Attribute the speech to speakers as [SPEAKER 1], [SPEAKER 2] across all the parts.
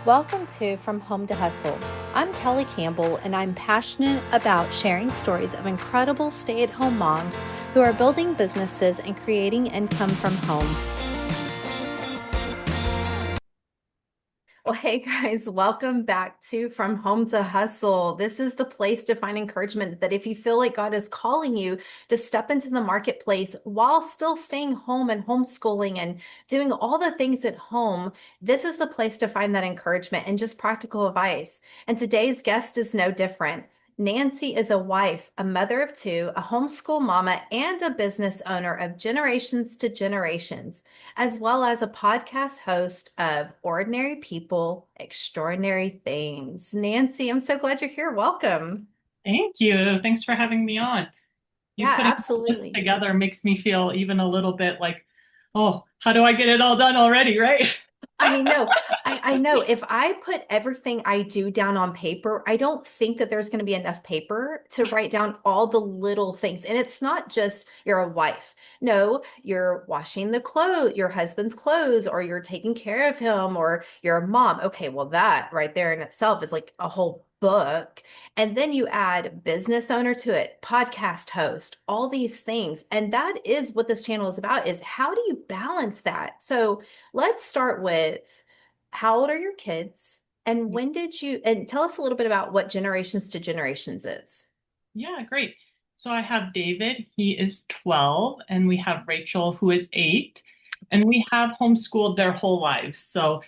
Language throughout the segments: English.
[SPEAKER 1] Welcome to From Home to Hustle. I'm Kelly Campbell, and I'm passionate about sharing stories of incredible stay-at-home moms who are building businesses and creating income from home. Well, hey guys, welcome back to From Home to Hustle. This is the place to find encouragement that if you feel like God is calling you to step into the marketplace while still staying home and homeschooling and doing all the things at home, this is the place to find that encouragement and just practical advice. And today's guest is no different. Nancy is a wife, a mother of two, a homeschool mama, and a business owner of Generations to Generations, as well as a podcast host of Ordinary People, Extraordinary Things. Nancy, I'm so glad you're here. Welcome.
[SPEAKER 2] Thank you. Thanks for having me on. You
[SPEAKER 1] Yeah,
[SPEAKER 2] putting all this
[SPEAKER 1] absolutely.
[SPEAKER 2] together makes me feel even a little bit like, oh, how do I get it all done already, right?
[SPEAKER 1] I know. I know. If I put everything I do down on paper, I don't think that there's going to be enough paper to write down all the little things. And it's not just you're a wife. No, you're washing the clothes, your husband's clothes, or you're taking care of him, or you're a mom. Okay, well, that right there in itself is like a whole book. And then you add business owner to it, podcast host, all these things. And that is what this channel is about, is how do you balance that? So let's start with how old are your kids? And when did you, and tell us a little bit about what Generations to Generations is.
[SPEAKER 2] Yeah, great. So I have David, he is 12, and we have Rachel, who is 8, and we have homeschooled their whole lives. So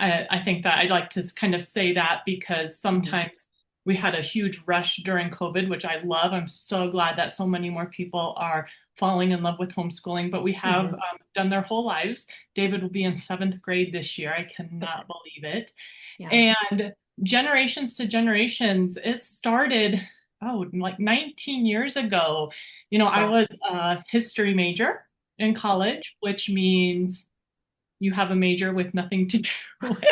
[SPEAKER 2] I think that I'd like to kind of say that because
[SPEAKER 1] Mhm.
[SPEAKER 2] sometimes we had a huge rush during COVID, which I love. I'm so glad that so many more people are falling in love with homeschooling, but we have
[SPEAKER 1] Mhm.
[SPEAKER 2] done their whole lives. David will be in 7th grade this year. I
[SPEAKER 1] Okay.
[SPEAKER 2] cannot believe it.
[SPEAKER 1] Yeah.
[SPEAKER 2] And Generations to Generations, it started, oh, like 19 years ago. I
[SPEAKER 1] Wow.
[SPEAKER 2] was a history major in
[SPEAKER 1] Okay.
[SPEAKER 2] college, which means you have a major with nothing to do with.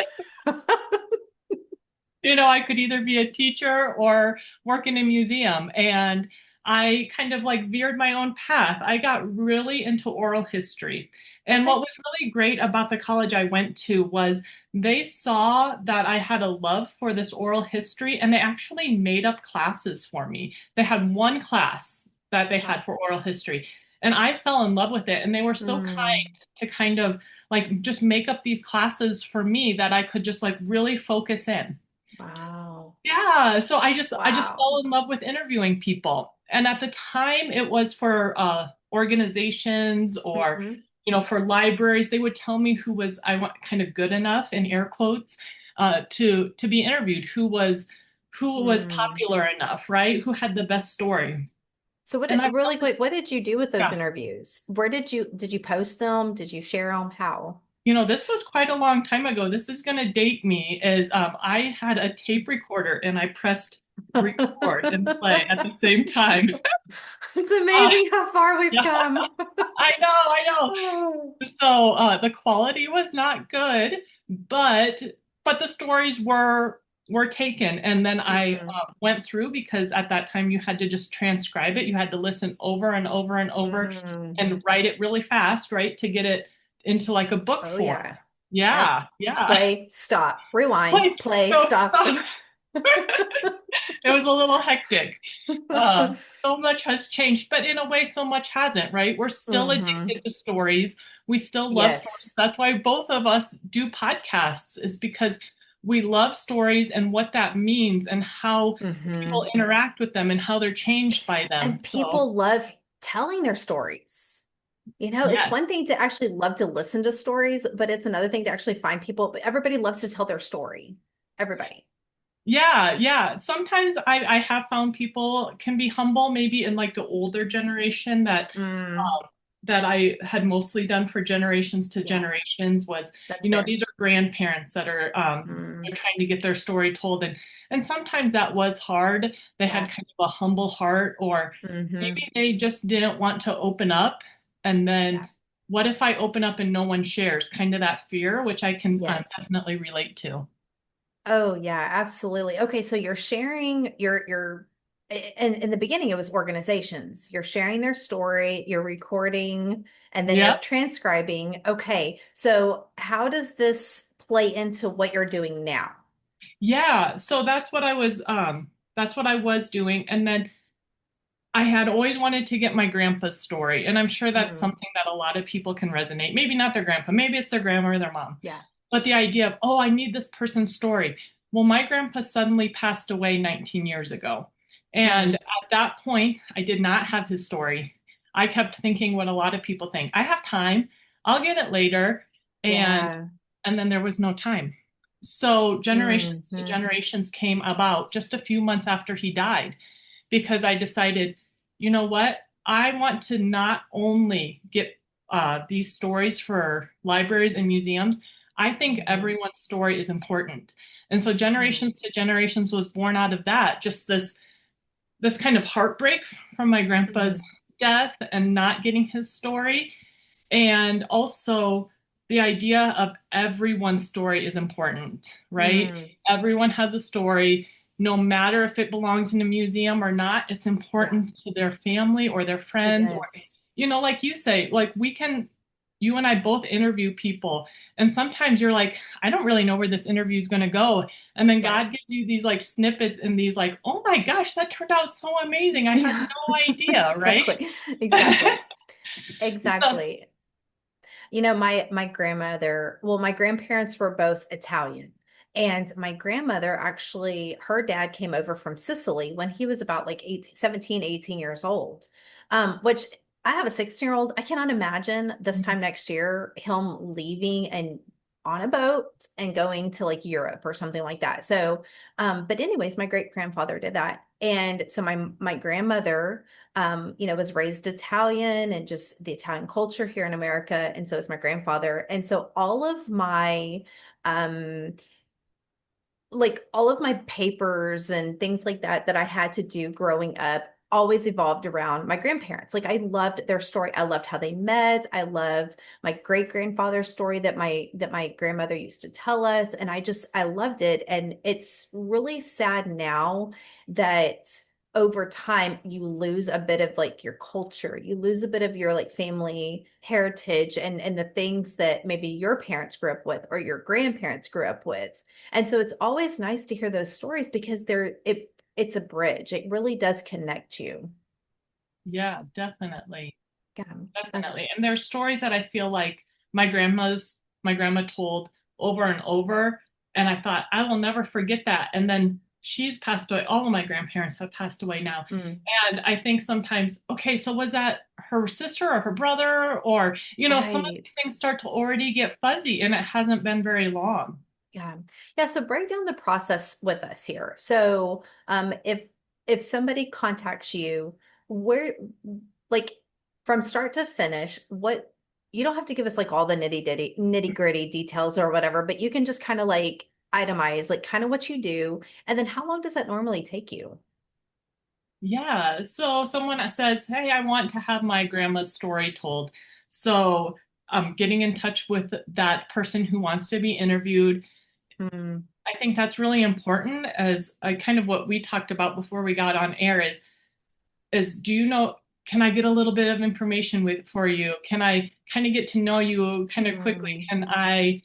[SPEAKER 2] I could either be a teacher or work in a museum. And I kind of like veered my own path. I got really into oral history. And what
[SPEAKER 1] Okay.
[SPEAKER 2] was really great about the college I went to was they saw that I had a love for this oral history and they actually made up classes for me. They had one class that they
[SPEAKER 1] Wow.
[SPEAKER 2] had for oral history. And I fell in love with it. And they were so
[SPEAKER 1] Mm.
[SPEAKER 2] kind to kind of like just make up these classes for me that I could just like really focus in.
[SPEAKER 1] Wow.
[SPEAKER 2] Yeah, so I just
[SPEAKER 1] Wow.
[SPEAKER 2] fell in love with interviewing people. And at the time it was for organizations or
[SPEAKER 1] Hmm.
[SPEAKER 2] for libraries. They would tell me who was I want kind of good enough in air quotes to be interviewed, who was
[SPEAKER 1] Mm.
[SPEAKER 2] popular enough, right? Who had the best story.
[SPEAKER 1] So
[SPEAKER 2] And I
[SPEAKER 1] really
[SPEAKER 2] really
[SPEAKER 1] quick, what did you do with those
[SPEAKER 2] yeah.
[SPEAKER 1] interviews? Where did you post them? Did you share them? How?
[SPEAKER 2] This was quite a long time ago. This is going to date me. Is I had a tape recorder and I pressed record and play at the same time.
[SPEAKER 1] It's
[SPEAKER 2] Uh,
[SPEAKER 1] amazing how far we've
[SPEAKER 2] yeah,
[SPEAKER 1] come.
[SPEAKER 2] I know.
[SPEAKER 1] Oh.
[SPEAKER 2] So the quality was not good, but the stories were taken, and then I
[SPEAKER 1] Mm,
[SPEAKER 2] went through because at that time you had to just transcribe it. You had to listen over and over and over
[SPEAKER 1] mm.
[SPEAKER 2] and write it really fast, right, to get it into like a book
[SPEAKER 1] Oh
[SPEAKER 2] form.
[SPEAKER 1] yeah. Yep.
[SPEAKER 2] Yeah, yeah.
[SPEAKER 1] Play, stop, rewind,
[SPEAKER 2] Like,
[SPEAKER 1] play,
[SPEAKER 2] so,
[SPEAKER 1] stop.
[SPEAKER 2] it was a little hectic. So much has changed, but in a way, so much hasn't, right? We're still
[SPEAKER 1] Hmm.
[SPEAKER 2] addicted to stories. We still love stories.
[SPEAKER 1] Yes.
[SPEAKER 2] That's why both of us do podcasts, is because we love stories and what that means and how people
[SPEAKER 1] Hmm.
[SPEAKER 2] interact with them and how they're changed by them.
[SPEAKER 1] And
[SPEAKER 2] So,
[SPEAKER 1] people love telling their stories. It's
[SPEAKER 2] yes.
[SPEAKER 1] one thing to actually love to listen to stories, but it's another thing to actually find people. But everybody loves to tell their story. Everybody.
[SPEAKER 2] Yeah, yeah. Sometimes I have found people can be humble, maybe in like the older generation
[SPEAKER 1] Mm,
[SPEAKER 2] that I had mostly done for generations to
[SPEAKER 1] yeah,
[SPEAKER 2] generations was,
[SPEAKER 1] that's fair.
[SPEAKER 2] these are grandparents that are
[SPEAKER 1] Mm,
[SPEAKER 2] they're trying to get their story told, and sometimes that was hard. They had
[SPEAKER 1] yeah.
[SPEAKER 2] kind of a humble heart, or
[SPEAKER 1] Hmm.
[SPEAKER 2] maybe they just didn't want to open up. And
[SPEAKER 1] Yeah.
[SPEAKER 2] then what if I open up and no one shares? Kind of that fear, which I can
[SPEAKER 1] Yes.
[SPEAKER 2] definitely relate to.
[SPEAKER 1] Oh yeah, absolutely. Okay, so you're sharing and in the beginning it was organizations. You're sharing their story, you're recording, and then you're
[SPEAKER 2] Yeah.
[SPEAKER 1] transcribing. Okay, so how does this play into what you're doing now?
[SPEAKER 2] Yeah, so that's what I was doing. And then I had always wanted to get my grandpa's story, and I'm sure that's
[SPEAKER 1] Mm,
[SPEAKER 2] something that a lot of people can resonate. Maybe not their grandpa, maybe it's their grandma or their mom.
[SPEAKER 1] yeah.
[SPEAKER 2] But the idea of, oh, I need this person's story. Well, my grandpa suddenly passed away 19 years ago. And
[SPEAKER 1] Mm,
[SPEAKER 2] at that point, I did not have his story. I kept thinking what a lot of people think. I have time. I'll get it later. And
[SPEAKER 1] yeah.
[SPEAKER 2] and then there was no time. So generations to
[SPEAKER 1] Hmm.
[SPEAKER 2] generations came about just a few months after he died because I decided, you know what? I want to not only get these stories for libraries and museums, I think
[SPEAKER 1] Hmm.
[SPEAKER 2] everyone's story is important. And so
[SPEAKER 1] Hmm.
[SPEAKER 2] generations to generations was born out of that, just this kind of heartbreak from my grandpa's
[SPEAKER 1] Hmm.
[SPEAKER 2] death and not getting his story. And also the idea of everyone's story is important, right?
[SPEAKER 1] Hmm.
[SPEAKER 2] Everyone has a story, no matter if it belongs in a museum or not, it's
[SPEAKER 1] Yeah,
[SPEAKER 2] important to their family or their
[SPEAKER 1] it
[SPEAKER 2] friends, or,
[SPEAKER 1] is.
[SPEAKER 2] like you say, like you and I both interview people, and sometimes you're like, I don't really know where this interview is going to go. And then
[SPEAKER 1] Right.
[SPEAKER 2] God gives you these like snippets and these like, oh my gosh, that turned out so amazing. I had
[SPEAKER 1] Yeah,
[SPEAKER 2] no idea, right?
[SPEAKER 1] exactly. Exactly.
[SPEAKER 2] So,
[SPEAKER 1] Exactly. My grandmother, well, my grandparents were both Italian. And my grandmother actually, her dad came over from Sicily when he was about like 18, 17, 18 years old. Which I have a 16-year-old. I cannot imagine this time next year him leaving and on a boat and going to like Europe or something like that. So, but anyways, my great grandfather did that. And so my grandmother was raised Italian and just the Italian culture here in America. And so is my grandfather. And so um, all of my papers and things like that that I had to do growing up always evolved around my grandparents. Like I loved their story. I loved how they met. I love my great grandfather's story that my grandmother used to tell us. And I loved it. And it's really sad now that over time you lose a bit of like your culture. You lose a bit of your like family heritage and the things that maybe your parents grew up with or your grandparents grew up with. And so it's always nice to hear those stories because it's a bridge. It really does connect you.
[SPEAKER 2] yeah, definitely.
[SPEAKER 1] Yeah, that's
[SPEAKER 2] Definitely. And there's stories that I feel like my grandma told over and over. And I thought, I will never forget that. And then she's passed away. All of my grandparents have passed away now.
[SPEAKER 1] mm,
[SPEAKER 2] And I think sometimes, okay, so was that her sister or her brother? Or, some of
[SPEAKER 1] right.
[SPEAKER 2] these things start to already get fuzzy and it hasn't been very long.
[SPEAKER 1] Yeah. Yeah. So break down the process with us here. So if somebody contacts you, where like from start to finish, what you don't have to give us like all the nitty gritty details or whatever, but you can just kind of like itemize like kind of what you do. And then how long does that normally take you?
[SPEAKER 2] Yeah. So someone that says, hey, I want to have my grandma's story told. So getting in touch with that person who wants to be interviewed.
[SPEAKER 1] Mm,
[SPEAKER 2] I think that's really important as kind of what we talked about before we got on air is do you know, can I get a little bit of information for you? Can I kind of get to know you kind of quickly?
[SPEAKER 1] mm,
[SPEAKER 2] Can I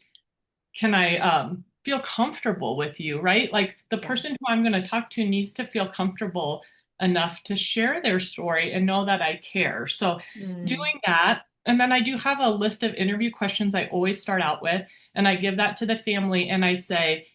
[SPEAKER 2] feel comfortable with you, right? Like the
[SPEAKER 1] yeah.
[SPEAKER 2] person who I'm going to talk to needs to feel comfortable enough to share their story and know that I care. So
[SPEAKER 1] Mm,
[SPEAKER 2] doing that, and then I do have a list of interview questions I always start out with, and I give that to the family and I say,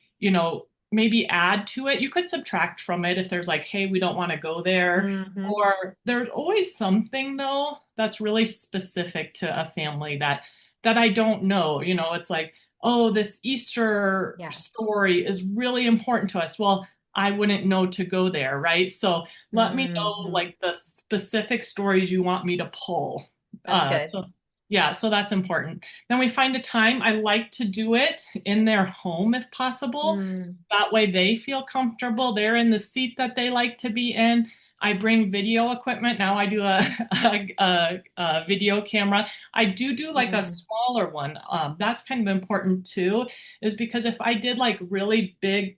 [SPEAKER 2] maybe add to it. You could subtract from it if there's like, hey, we don't want to go there.
[SPEAKER 1] hmm.
[SPEAKER 2] Or there's always something though that's really specific to a family that I don't know. It's like, oh, this Easter
[SPEAKER 1] Yeah.
[SPEAKER 2] story is really important to us. Well, I wouldn't know to go there, right? So let me know
[SPEAKER 1] Hmm.
[SPEAKER 2] like the specific stories you want me to pull.
[SPEAKER 1] That's good.
[SPEAKER 2] So yeah, so that's important. Then we find a time. I like to do it in their home if possible.
[SPEAKER 1] Mm,
[SPEAKER 2] That way they feel comfortable. They're in the seat that they like to be in. I bring video equipment. Now I do a video camera. I do like a
[SPEAKER 1] mm,
[SPEAKER 2] smaller one. That's kind of important too, is because if I did like really big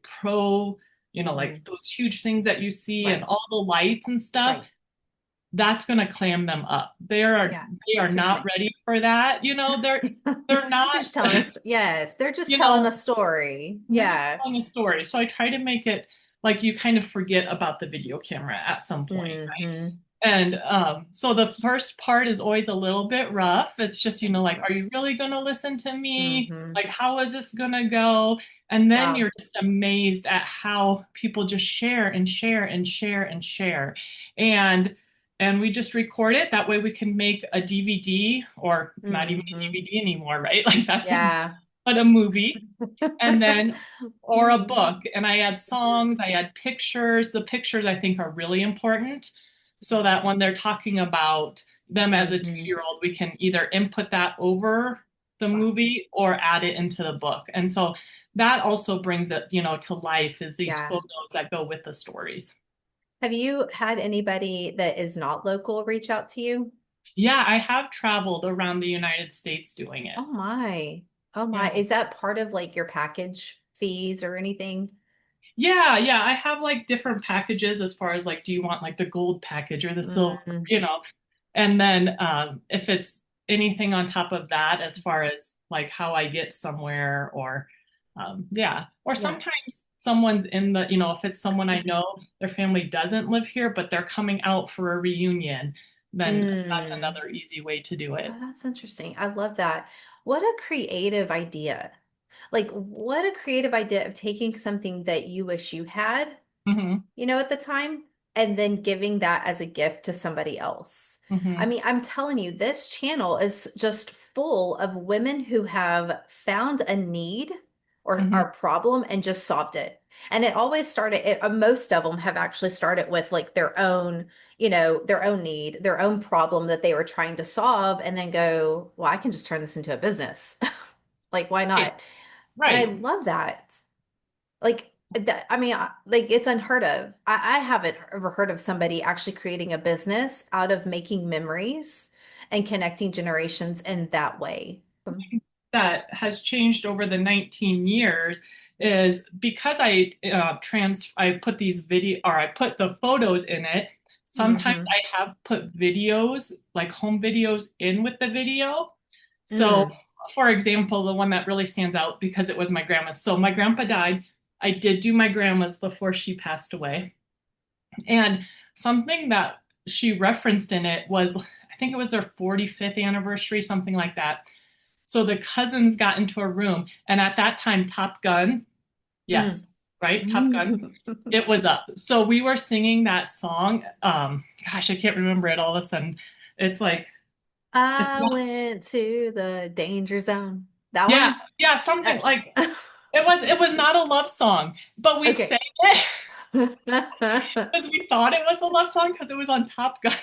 [SPEAKER 2] like
[SPEAKER 1] mm.
[SPEAKER 2] those huge things that you see and
[SPEAKER 1] Right.
[SPEAKER 2] all the lights and stuff,
[SPEAKER 1] Right.
[SPEAKER 2] that's going to clam them up.
[SPEAKER 1] Yeah,
[SPEAKER 2] They are not
[SPEAKER 1] interesting.
[SPEAKER 2] ready for that. They're
[SPEAKER 1] They're
[SPEAKER 2] not,
[SPEAKER 1] just telling us, yes, they're just
[SPEAKER 2] you
[SPEAKER 1] telling a
[SPEAKER 2] know,
[SPEAKER 1] story.
[SPEAKER 2] they're just
[SPEAKER 1] Yeah.
[SPEAKER 2] telling a story. So I try to make it like you kind of forget about the video camera at some point.
[SPEAKER 1] Hmm.
[SPEAKER 2] And so the first part is always a little bit rough. It's just,
[SPEAKER 1] That makes
[SPEAKER 2] like, are you
[SPEAKER 1] sense.
[SPEAKER 2] really going to listen to me?
[SPEAKER 1] Hmm.
[SPEAKER 2] Like, how is this going to go? And then
[SPEAKER 1] Wow.
[SPEAKER 2] you're just amazed at how people just share and share and share and share. And we just record it. That way we can make a DVD, or not even a
[SPEAKER 1] Hmm.
[SPEAKER 2] DVD anymore, right? Like that's
[SPEAKER 1] Yeah.
[SPEAKER 2] but a movie, and then or a
[SPEAKER 1] Hmm.
[SPEAKER 2] book, and I add songs, I add pictures. The pictures I think are really important, so that when they're talking about them as a
[SPEAKER 1] Hmm.
[SPEAKER 2] 2-year-old, we can either input that over the
[SPEAKER 1] Wow.
[SPEAKER 2] movie or add it into the book. And so that also brings it, to life, is these
[SPEAKER 1] Yeah.
[SPEAKER 2] photos that go with the stories.
[SPEAKER 1] Have you had anybody that is not local reach out to you?
[SPEAKER 2] Yeah, I have traveled around the United States doing it.
[SPEAKER 1] Oh my. Oh my.
[SPEAKER 2] Yeah.
[SPEAKER 1] Is that part of like your package fees or anything?
[SPEAKER 2] Yeah, yeah. I have like different packages as far as like, do you want like the gold package or the silver,
[SPEAKER 1] Mm,
[SPEAKER 2] you know? And then if it's anything on top of that, as far as like how I get somewhere, or yeah. Or
[SPEAKER 1] yeah.
[SPEAKER 2] sometimes someone's in the, if it's someone I know, their family doesn't live here, but they're coming out for a reunion, then that's
[SPEAKER 1] Mm.
[SPEAKER 2] another easy way to do it.
[SPEAKER 1] Oh, that's interesting. I love that. What a creative idea. Like, what a creative idea of taking something that you wish you had,
[SPEAKER 2] Hmm.
[SPEAKER 1] at the time, and then giving that as a gift to somebody else. I
[SPEAKER 2] Hmm.
[SPEAKER 1] mean, I'm telling you, this channel is just full of women who have found a need or
[SPEAKER 2] Hmm.
[SPEAKER 1] a problem and just solved it. And it always most of them have actually started with like their own need, their own problem that they were trying to solve, and then go, well, I can just turn this into a business. Like, why
[SPEAKER 2] Right,
[SPEAKER 1] not? And I
[SPEAKER 2] right.
[SPEAKER 1] love that. Like that, I mean, like it's unheard of. I haven't ever heard of somebody actually creating a business out of making memories and connecting generations in that way.
[SPEAKER 2] That has changed over the 19 years is because I put these video, or I put the photos in it. Sometimes
[SPEAKER 1] Mm-hmm.
[SPEAKER 2] I have put videos, like home videos, in with the video. So,
[SPEAKER 1] Mm.
[SPEAKER 2] for example, the one that really stands out because it was my grandma's. So my grandpa died. I did do my grandma's before she passed away. And something that she referenced in it was, I think it was their 45th anniversary, something like that. So the cousins got into a room, and at that time, Top Gun, yes,
[SPEAKER 1] Mm.
[SPEAKER 2] right, Top Gun, it was up. So we were singing that song. Gosh, I can't remember it all of a sudden. It's like, it's
[SPEAKER 1] I
[SPEAKER 2] not,
[SPEAKER 1] went to the danger zone. That
[SPEAKER 2] yeah,
[SPEAKER 1] one?
[SPEAKER 2] yeah,
[SPEAKER 1] Uh,
[SPEAKER 2] something like it was not a love song, but we sang
[SPEAKER 1] okay.
[SPEAKER 2] it because we thought it was a love song because it was on Top Gun.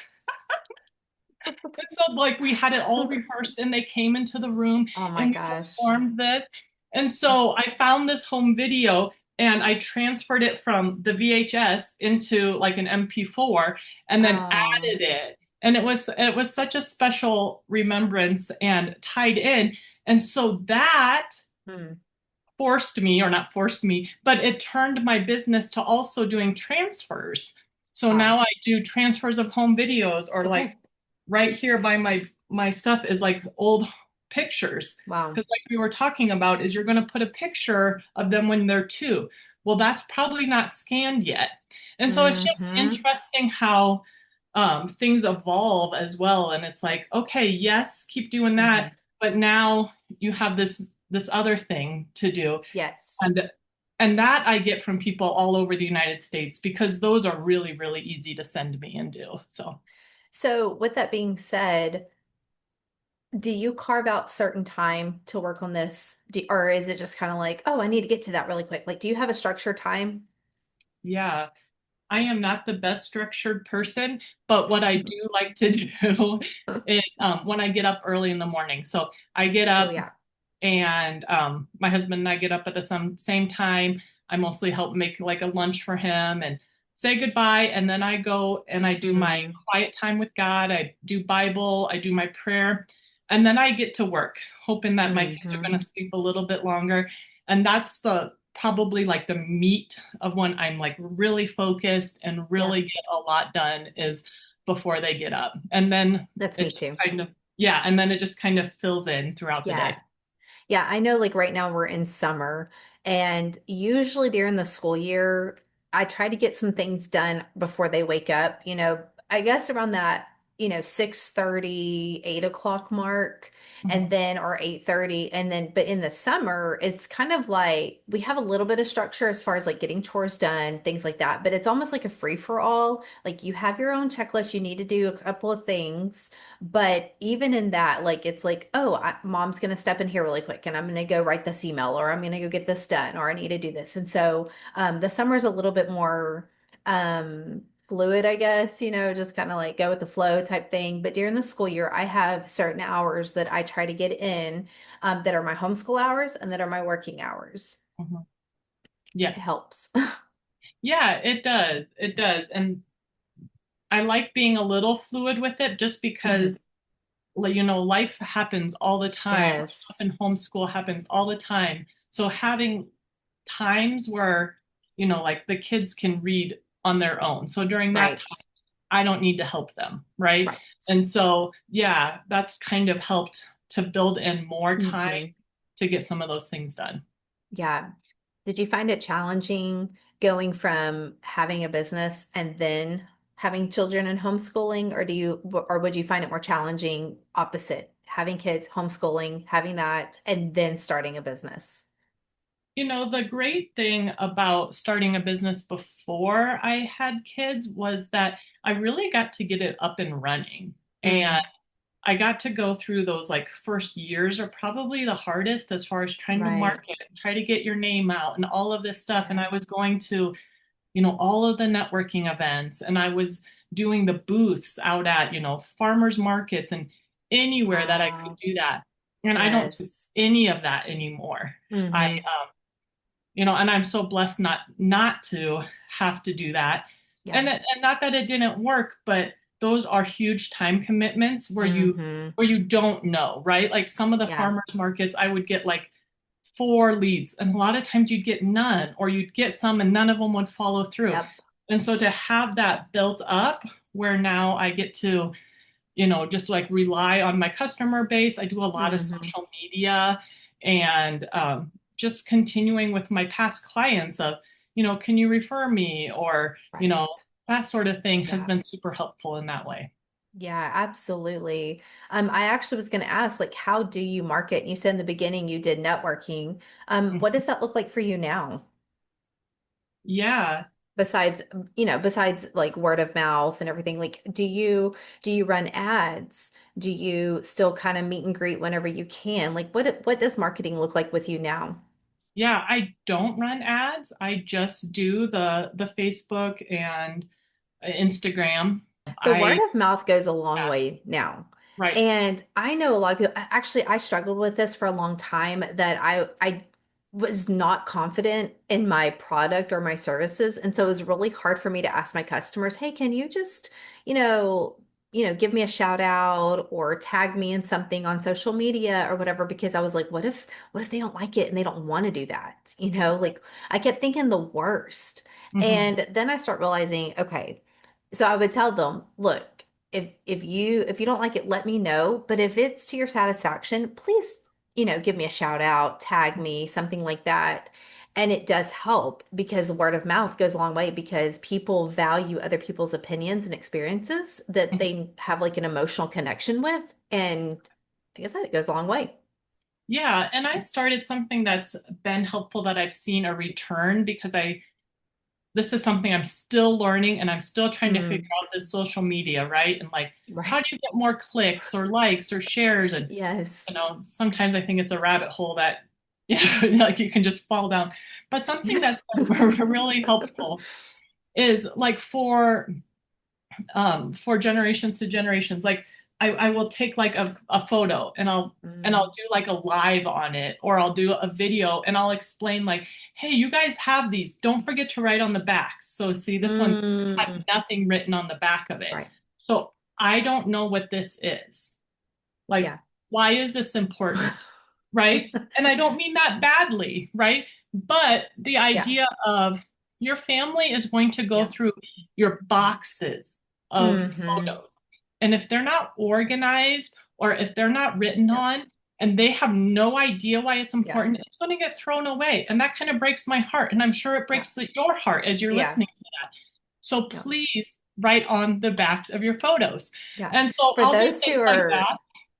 [SPEAKER 2] And so, like, we had it all rehearsed, and they came into the room,
[SPEAKER 1] Oh my
[SPEAKER 2] and we
[SPEAKER 1] gosh.
[SPEAKER 2] performed this. And so, I found this home video, and I transferred it from the VHS into like an MP4, and then
[SPEAKER 1] Oh.
[SPEAKER 2] added it. And it was such a special remembrance and tied in. And so that
[SPEAKER 1] Hmm.
[SPEAKER 2] forced me, or not forced me, but it turned my business to also doing transfers. So
[SPEAKER 1] Wow.
[SPEAKER 2] now I do transfers of home videos, or like
[SPEAKER 1] Okay.
[SPEAKER 2] right here by my stuff is like old pictures.
[SPEAKER 1] Wow.
[SPEAKER 2] Because like we were talking about, is you're going to put a picture of them when they're 2. Well, that's probably not scanned yet. And so it's just
[SPEAKER 1] Mm-hmm.
[SPEAKER 2] interesting how things evolve as well. And it's like, okay, yes, keep doing
[SPEAKER 1] Mm-hmm.
[SPEAKER 2] that, but now you have this other thing to do.
[SPEAKER 1] Yes.
[SPEAKER 2] And that I get from people all over the United States, because those are really, really easy to send me and do. So
[SPEAKER 1] So, with that being said, do you carve out certain time to work on this? Or is it just kind of like, oh, I need to get to that really quick? Like, do you have a structured time?
[SPEAKER 2] yeah, I am not the best structured person, but what I do like to do is when I get up early in the morning. So I get
[SPEAKER 1] Oh,
[SPEAKER 2] up,
[SPEAKER 1] yeah.
[SPEAKER 2] and my husband and I get up at the same time. I mostly help make like a lunch for him and say goodbye. And then I go and I do my
[SPEAKER 1] Mm,
[SPEAKER 2] quiet time with God. I do Bible, I do my prayer, and then I get to work, hoping that my kids are
[SPEAKER 1] hmm.
[SPEAKER 2] going to sleep a little bit longer. And that's the probably like the meat of when I'm like really focused and
[SPEAKER 1] Yeah.
[SPEAKER 2] really get a lot done, is before they get up. And then
[SPEAKER 1] That's
[SPEAKER 2] it
[SPEAKER 1] me
[SPEAKER 2] just
[SPEAKER 1] too.
[SPEAKER 2] kind of, yeah, and then it just kind of fills in throughout the
[SPEAKER 1] Yeah.
[SPEAKER 2] day.
[SPEAKER 1] Yeah, I know like right now we're in summer and usually during the school year, I try to get some things done before they wake up, I guess around that, 6:30, 8 o'clock mark and
[SPEAKER 2] Mhm,
[SPEAKER 1] then or 8:30 and then but in the summer it's kind of like we have a little bit of structure as far as like getting chores done, things like that, but it's almost like a free for all. Like you have your own checklist, you need to do a couple of things. But even in that, like it's like, oh, mom's gonna step in here really quick, and I'm gonna go write this email, or I'm gonna go get this done, or I need to do this. And so the summer's a little bit more fluid, I guess, just kind of like go with the flow type thing. But during the school year, I have certain hours that I try to get in that are my homeschool hours and that are my working hours.
[SPEAKER 2] mhm. Yeah.
[SPEAKER 1] It helps.
[SPEAKER 2] Yeah, it does. It does. And I like being a little fluid with it just
[SPEAKER 1] Mhm.
[SPEAKER 2] because, life happens all the time. Stuff
[SPEAKER 1] Yes,
[SPEAKER 2] in homeschool happens all the time. So having times where, like the kids can read on their own. So during that
[SPEAKER 1] right,
[SPEAKER 2] time, I don't need to help them, right?
[SPEAKER 1] right.
[SPEAKER 2] And so, yeah, that's kind of helped to build in more time
[SPEAKER 1] Hmm.
[SPEAKER 2] to get some of those things done.
[SPEAKER 1] Yeah. Did you find it challenging going from having a business and then having children and homeschooling, or would you find it more challenging opposite, having kids, homeschooling, having that, and then starting a business?
[SPEAKER 2] The great thing about starting a business before I had kids was that I really got to get it up and running. And
[SPEAKER 1] Mm,
[SPEAKER 2] I got to go through those like first years are probably the hardest as far as trying to
[SPEAKER 1] right.
[SPEAKER 2] market and try to get your name out and all of this stuff. And I was
[SPEAKER 1] Yes.
[SPEAKER 2] going to, all of the networking events and I was doing the booths out at, farmers markets and anywhere that I could
[SPEAKER 1] Wow.
[SPEAKER 2] do that. And I don't do
[SPEAKER 1] Yes.
[SPEAKER 2] any of that anymore. I
[SPEAKER 1] Hmm.
[SPEAKER 2] and I'm so blessed not to have to do that.
[SPEAKER 1] Yeah.
[SPEAKER 2] And not that it didn't work, but those are huge time commitments
[SPEAKER 1] Hmm.
[SPEAKER 2] where you don't know, right? Like some of the
[SPEAKER 1] Yeah.
[SPEAKER 2] farmers markets, I would get like 4 leads, and a lot of times you'd get none, or you'd get some and none of them would follow through.
[SPEAKER 1] Yep.
[SPEAKER 2] And so to have that built up where now I get to just like rely on my customer base. I do a lot of
[SPEAKER 1] Hmm.
[SPEAKER 2] social media and just continuing with my past clients of, can you refer me? Or,
[SPEAKER 1] Right.
[SPEAKER 2] that sort of thing has
[SPEAKER 1] Yeah.
[SPEAKER 2] been super helpful in that way.
[SPEAKER 1] Yeah, absolutely. I actually was going to ask, like, how do you market? You said in the beginning you did networking. What
[SPEAKER 2] Mhm.
[SPEAKER 1] does that look like for you now?
[SPEAKER 2] Yeah.
[SPEAKER 1] Besides like word of mouth and everything, like, do you run ads? Do you still kind of meet and greet whenever you can? Like, what does marketing look like with you now?
[SPEAKER 2] Yeah, I don't run ads. I just do the Facebook and Instagram.
[SPEAKER 1] The word
[SPEAKER 2] I
[SPEAKER 1] of mouth goes a long
[SPEAKER 2] Yeah,
[SPEAKER 1] way now.
[SPEAKER 2] right.
[SPEAKER 1] And I know a lot of people, actually, I struggled with this for a long time that I was not confident in my product or my services. And so it was really hard for me to ask my customers, hey, can you just, you know, give me a shout out or tag me in something on social media or whatever, because I was like, what if they don't like it and they don't want to do that? Like I kept thinking the worst.
[SPEAKER 2] Mhm.
[SPEAKER 1] And then I start realizing, okay, so I would tell them, look, if you don't like it, let me know. But if it's to your satisfaction, please, give me a shout out, tag me, something like that. And it does help because word of mouth goes a long way because people value other people's opinions and experiences that they have like an emotional connection with. And like I said, it goes a long way.
[SPEAKER 2] Yeah, and I've started something that's been helpful that I've seen a return because this is something I'm still learning and I'm still trying to figure
[SPEAKER 1] Mm,
[SPEAKER 2] out this social media, right? And like, how
[SPEAKER 1] right.
[SPEAKER 2] do you get more clicks or likes or shares? And,
[SPEAKER 1] Yes.
[SPEAKER 2] sometimes I think it's a rabbit hole that, like you can just fall down. But something that's been really helpful is like for generations to generations. Like I will take like a photo and I'll
[SPEAKER 1] Mm,
[SPEAKER 2] do like a live on it or I'll do a video and I'll explain like, hey, you guys have these. Don't forget to write on the back. So see, this one has
[SPEAKER 1] mm,
[SPEAKER 2] nothing written on the back of it.
[SPEAKER 1] right.
[SPEAKER 2] So I don't know what this is. Like,
[SPEAKER 1] Yeah.
[SPEAKER 2] why is this important? Right? And I don't mean that badly, right? But the
[SPEAKER 1] Yeah.
[SPEAKER 2] idea of your family is going to go
[SPEAKER 1] Yeah.
[SPEAKER 2] through your boxes of
[SPEAKER 1] Hmm.
[SPEAKER 2] photos. And if they're not organized or if they're not written
[SPEAKER 1] Yep.
[SPEAKER 2] on and they have no idea why it's
[SPEAKER 1] Yeah.
[SPEAKER 2] important, it's going to get thrown away. And that kind of breaks my heart. And I'm sure it
[SPEAKER 1] Yeah.
[SPEAKER 2] breaks your heart as you're
[SPEAKER 1] Yeah.
[SPEAKER 2] listening to that. So
[SPEAKER 1] Yeah.
[SPEAKER 2] please write on the backs of your photos.
[SPEAKER 1] Yeah.
[SPEAKER 2] And so
[SPEAKER 1] For
[SPEAKER 2] I'll do
[SPEAKER 1] those who
[SPEAKER 2] things like
[SPEAKER 1] are,
[SPEAKER 2] that.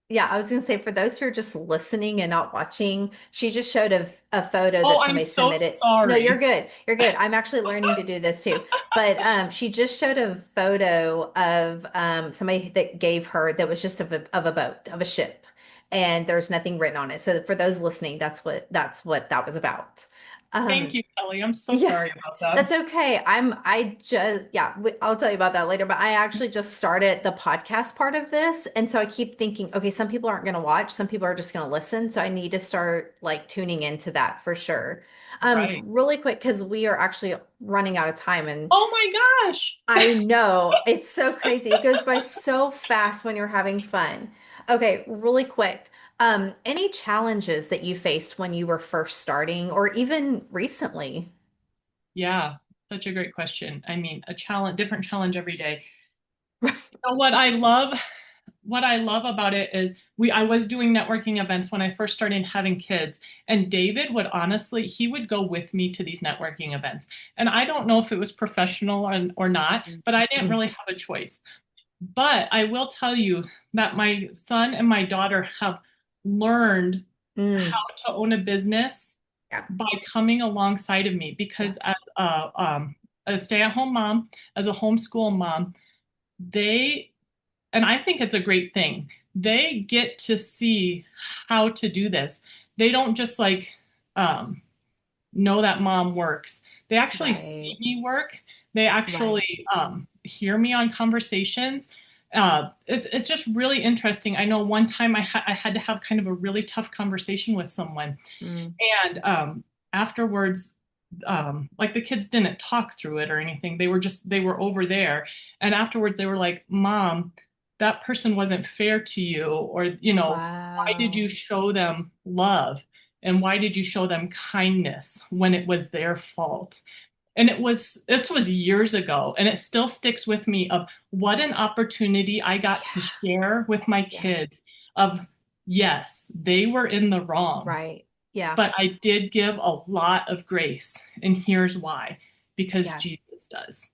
[SPEAKER 1] yeah, I was going to say for those who are just listening and not watching, she just showed a photo
[SPEAKER 2] Oh,
[SPEAKER 1] that
[SPEAKER 2] I'm
[SPEAKER 1] somebody
[SPEAKER 2] so
[SPEAKER 1] submitted. No, you're
[SPEAKER 2] sorry.
[SPEAKER 1] good. You're good. I'm actually learning to do this too. But she just showed a photo of somebody that gave her that was just of a boat, of a ship. And there's nothing written on it. So for those listening, that's what that was about.
[SPEAKER 2] Thank
[SPEAKER 1] Um,
[SPEAKER 2] you, Kelly. I'm so
[SPEAKER 1] Yeah,
[SPEAKER 2] sorry about that.
[SPEAKER 1] that's okay. I just, yeah, I'll tell you about that later, but I actually just started the podcast part of this. And so I keep thinking, okay, some people aren't going to watch, some people are just going to listen. So I need to start like tuning into that for sure.
[SPEAKER 2] Right.
[SPEAKER 1] Really quick, because we are actually running out of time and
[SPEAKER 2] Oh my gosh.
[SPEAKER 1] I know it's so crazy. It goes by so fast when you're having fun. Okay, really quick. Any challenges that you faced when you were first starting or even recently?
[SPEAKER 2] Yeah, such a great question. I mean, a challenge, different challenge every day. You know what I love about it is I was doing networking events when I first started having kids, and David would honestly, he would go with me to these networking events. And I don't know if it was professional or not, but I didn't
[SPEAKER 1] Mm,
[SPEAKER 2] really have a choice. But I will tell you that my son and my daughter have learned
[SPEAKER 1] mm,
[SPEAKER 2] how to own a business
[SPEAKER 1] yeah,
[SPEAKER 2] by coming alongside of me
[SPEAKER 1] yeah,
[SPEAKER 2] because as a stay-at-home mom, as a homeschool mom, they, and I think it's a great thing, they get to see how to do this. They don't just like um, know that mom works. They actually see
[SPEAKER 1] right,
[SPEAKER 2] me work. They
[SPEAKER 1] right.
[SPEAKER 2] actually hear me on conversations. It's just really interesting. I know one time I had to have kind of a really tough conversation with someone,
[SPEAKER 1] Mm,
[SPEAKER 2] and afterwards, like the kids didn't talk through it or anything. They were over there. And afterwards they were like, Mom, that person wasn't fair to you. Or, why did
[SPEAKER 1] wow.
[SPEAKER 2] you show them love? And why did you show them kindness when it was their fault? And this was years ago, and it still sticks with me of what an opportunity I got to
[SPEAKER 1] Yeah,
[SPEAKER 2] share with my
[SPEAKER 1] yeah,
[SPEAKER 2] kids of yes, they were in the wrong,
[SPEAKER 1] right. Yeah,
[SPEAKER 2] but I did give a lot of grace. And here's why, because
[SPEAKER 1] yeah.
[SPEAKER 2] Jesus does.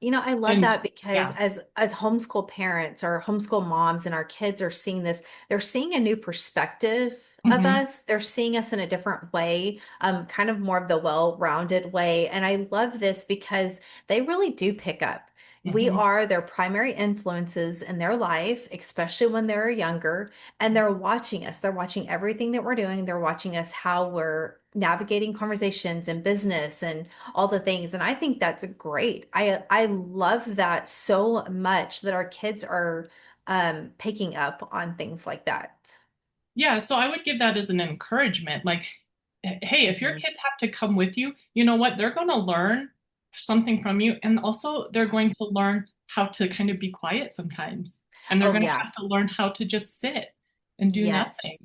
[SPEAKER 1] I love
[SPEAKER 2] And
[SPEAKER 1] that because
[SPEAKER 2] yeah.
[SPEAKER 1] as homeschool parents or homeschool moms and our kids are seeing this, they're seeing a new perspective of
[SPEAKER 2] Hmm.
[SPEAKER 1] us. They're seeing us in a different way, kind of more of the well-rounded way. And I love this because they really do pick up. We
[SPEAKER 2] Hmm.
[SPEAKER 1] are their primary influences in their life, especially when they're younger, and they're watching us. They're watching everything that we're doing. They're watching us how we're navigating conversations and business and all the things. And I think that's great. I love that so much that our kids are picking up on things like that.
[SPEAKER 2] Yeah, so I would give that as an encouragement. Like, hey, if your
[SPEAKER 1] Mhm.
[SPEAKER 2] kids have to come with you, you know what? They're going to learn something from you. And also, they're going to learn how to kind of be quiet sometimes. And they're
[SPEAKER 1] Oh
[SPEAKER 2] going to
[SPEAKER 1] yeah.
[SPEAKER 2] have to learn how to just sit and do
[SPEAKER 1] Yes.
[SPEAKER 2] nothing.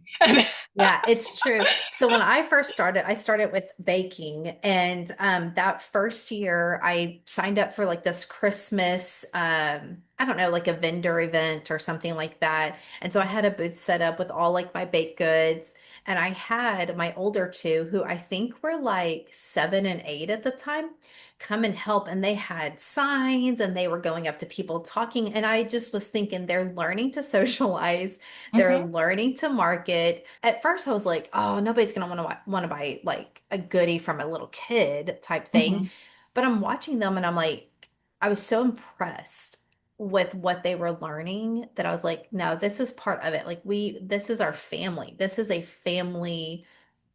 [SPEAKER 1] Yeah, it's true. So when I first started, I started with baking, and that first year I signed up for like this Christmas, I don't know, like a vendor event or something like that. And so I had a booth set up with all like my baked goods, and I had my older two, who I think were like 7 and 8 at the time, come and help, and they had signs and they were going up to people talking, and I just was thinking they're learning to socialize, they're
[SPEAKER 2] Hmm.
[SPEAKER 1] learning to market. At first, I was like, "Oh, nobody's gonna want to buy like a goodie from a little kid type thing."
[SPEAKER 2] Hmm.
[SPEAKER 1] But I'm watching them, and I'm like, I was so impressed with what they were learning that I was like, "No, this is part of it. Like this is our family. This is a family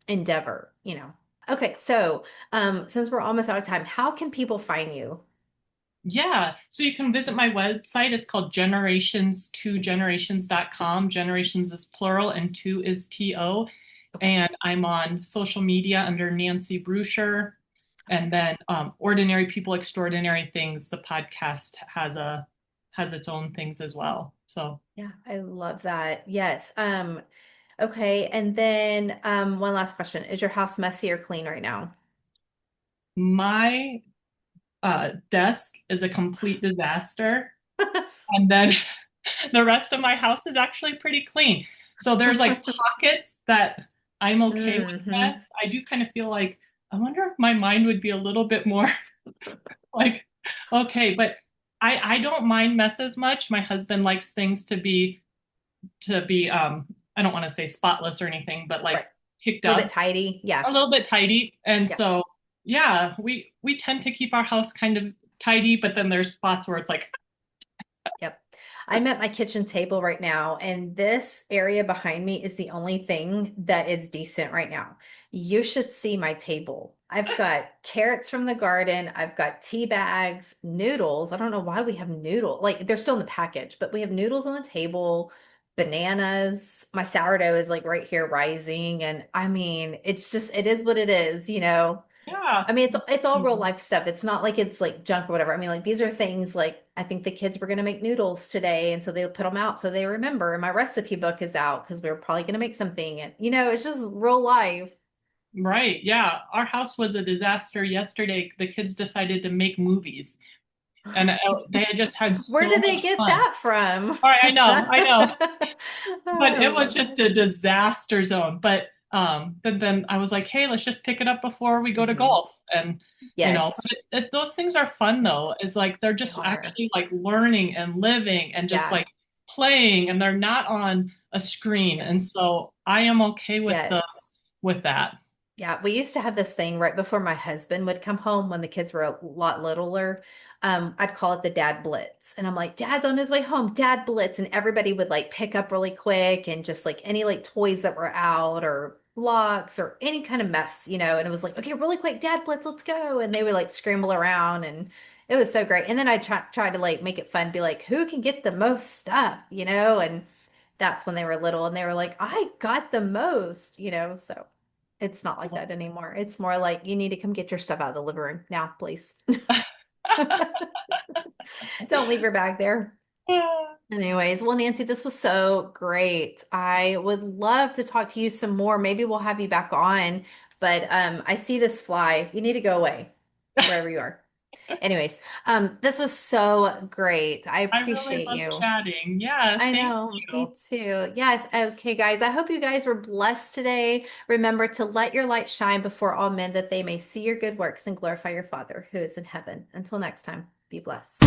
[SPEAKER 1] endeavor." Okay, so since we're almost out of time, how can people find you?
[SPEAKER 2] Yeah. So you can visit my website. It's called generations2generations.com. Generations is plural and two is TO.
[SPEAKER 1] Okay.
[SPEAKER 2] And I'm on social media under Nancy Bruscher. And then Ordinary People, Extraordinary Things, the podcast has its own things as well. So
[SPEAKER 1] Yeah, I love that. Yes. Okay, and then one last question. Is your house messy or clean right now?
[SPEAKER 2] my desk is a complete disaster. And then the rest of my house is actually pretty clean. So there's like pockets that I'm okay with
[SPEAKER 1] Hmm.
[SPEAKER 2] mess. I do kind of feel like I wonder if my mind would be a little bit more like okay, but I don't mind mess as much. My husband likes things to be I don't want to say spotless or anything, but
[SPEAKER 1] Right.
[SPEAKER 2] like picked
[SPEAKER 1] A little bit
[SPEAKER 2] up,
[SPEAKER 1] tidy. Yeah.
[SPEAKER 2] a little bit tidy. And
[SPEAKER 1] Yeah.
[SPEAKER 2] so yeah, we tend to keep our house kind of tidy, but then there's spots where it's like
[SPEAKER 1] Yep. I'm at my kitchen table right now, and this area behind me is the only thing that is decent right now. You should see my table. I've got carrots from the garden. I've got tea bags, noodles. I don't know why we have noodle. Like they're still in the package, but we have noodles on the table, bananas. My sourdough is like right here rising. And I mean, it's just, it is what it is, you know.
[SPEAKER 2] yeah.
[SPEAKER 1] I mean, it's all real life stuff. It's not like it's like junk or whatever. I mean, like these are things like I think the kids were going to make noodles today, and so they'll put them out so they remember. And my recipe book is out because we are probably going to make something, and you know, it's just real life.
[SPEAKER 2] Right. Yeah. Our house was a disaster yesterday. The kids decided to make movies and they had just had
[SPEAKER 1] Where
[SPEAKER 2] so
[SPEAKER 1] did they
[SPEAKER 2] much
[SPEAKER 1] get
[SPEAKER 2] fun.
[SPEAKER 1] that from?
[SPEAKER 2] All right. I know. I know. But it was
[SPEAKER 1] Oh,
[SPEAKER 2] just a disaster zone. But then I was like, hey, let's just pick it up before we go to
[SPEAKER 1] hmm.
[SPEAKER 2] golf. And,
[SPEAKER 1] Yes,
[SPEAKER 2] those things are fun though, is like they're
[SPEAKER 1] they
[SPEAKER 2] just
[SPEAKER 1] are.
[SPEAKER 2] actually like learning and living and just
[SPEAKER 1] Yeah.
[SPEAKER 2] like playing and they're not on a screen. And so I am okay with the
[SPEAKER 1] Yes.
[SPEAKER 2] with that.
[SPEAKER 1] Yeah, we used to have this thing right before my husband would come home when the kids were a lot littler. I'd call it the dad blitz. And I'm like, Dad's on his way home, dad blitz. And everybody would like pick up really quick and just like any like toys that were out or blocks or any kind of mess, you know. And it was like, okay, really quick, dad blitz, let's go. And they would like scramble around and it was so great. And then I try to like make it fun, be like, who can get the most stuff, you know? And that's when they were little and they were like, I got the most, you know, so. It's not like that anymore. It's more like you need to come get your stuff out of the living room now, please. Don't leave your bag there. Anyways, well, Nancy, this was so great. I would love to talk to you some more. Maybe we'll have you back on, but I see this fly. You need to go away wherever you are. Anyways, this was so great. I
[SPEAKER 2] I really
[SPEAKER 1] appreciate
[SPEAKER 2] love
[SPEAKER 1] you.
[SPEAKER 2] chatting. Yeah,
[SPEAKER 1] I
[SPEAKER 2] thank
[SPEAKER 1] know,
[SPEAKER 2] you.
[SPEAKER 1] me too. Yes. Okay, guys. I hope you guys were blessed today. Remember to let your light shine before all men that they may see your good works and glorify your Father who is in heaven. Until next time, be blessed.